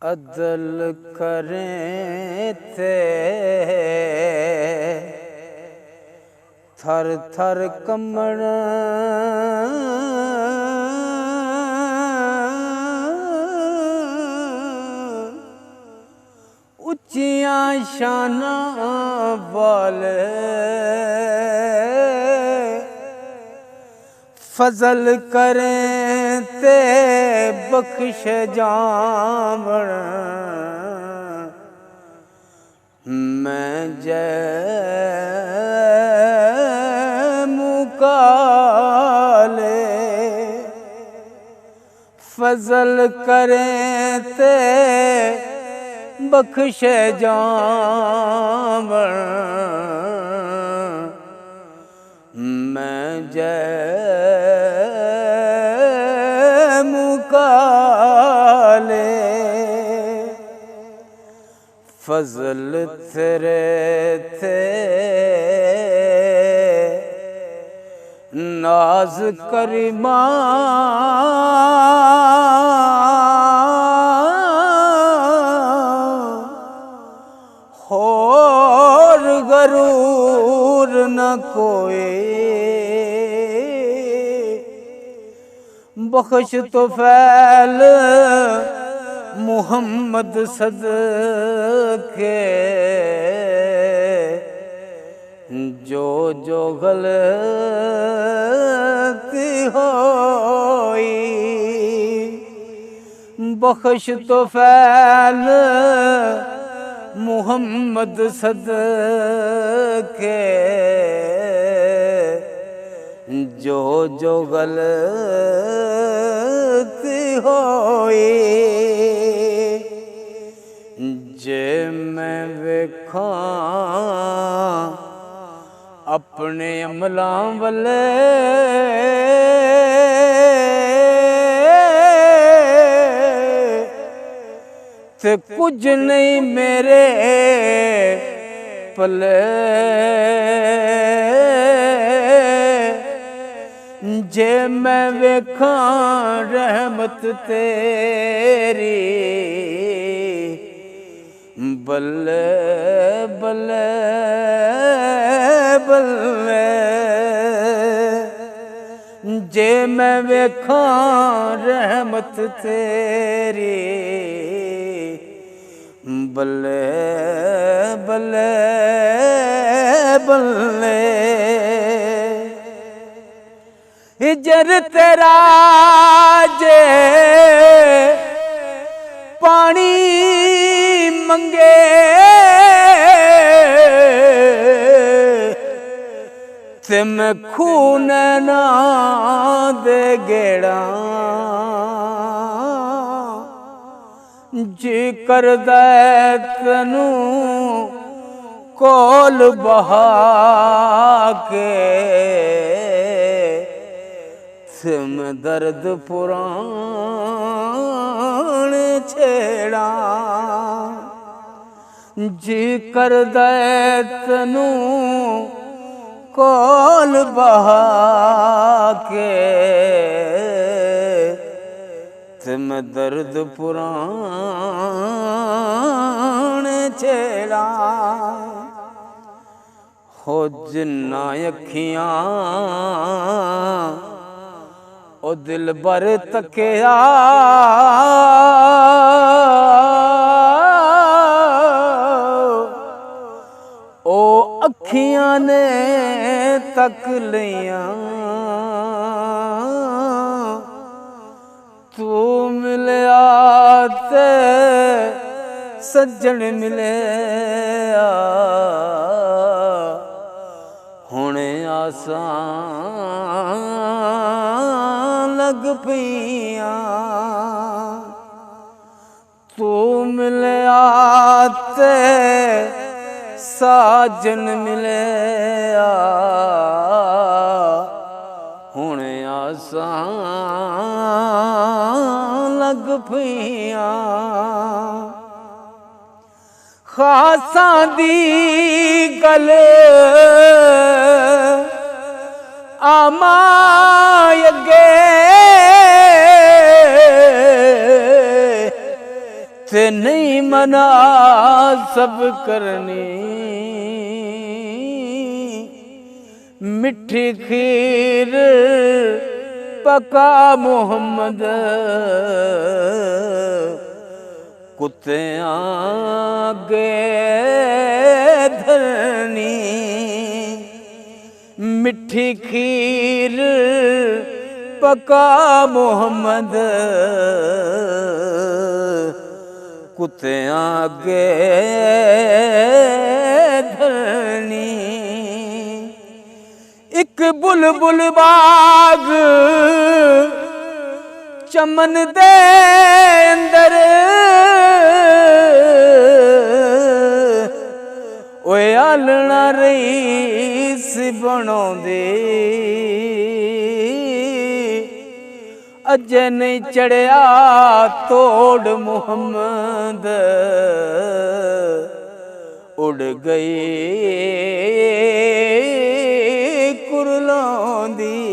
अदल करें थे थर थर कमण उच्चियां शाना वाले फजल करें ते बख्श जावण मैं जय मुकाले फजल करें ते बख्श जावण मैं जय मुकाले फजल तेरे थे नाज करीमा और गरूर न कोई बख्श तो फैल मुहम्मद सदके जो जो गलती होई बख्श तो फैल मुहम्मद सदके जो जो गलती होई जे मैं वेखां अपने अमलां वल्ले ते कुछ नहीं मेरे पले जे मैं वेखां रहमत तेरी बल्ले बल्ले बल्ले जे मैं वेखां रहमत तेरी बल्ले बल्ले बल्ले हिजर तेरा जे पानी मंगे ते मैं खून ना दे गेड़ा जी कर दे तनू कोल बहा के तुम दर्द पुराण छेड़ा जी कर दे तनू कोल बहा के तुम दर्द पुराण छेड़ा हो जिन्ना अखियां ओ दिल बर तकिया ओ अखियां ने तक लिया तू मिलया ते सज्जन मिलया हुणे आसान लग पिया तू मिलया ते साजन मिलया हुणे आसान लग पिया खासां दी गल आमायगे कुत्ते नहीं मना सब करनी मिठी खीर पका मोहम्मद कुत्ते आगे धरनी मिठी खीर पका मोहम्मद कुत्ते आगे धरनी एक बुलबुल बाग चमन दे अंदर ओए आलना रईस बनाउंदे अजे नहीं चढ़िया तोड़ मुहम्मद उड़ गई कुरलों दी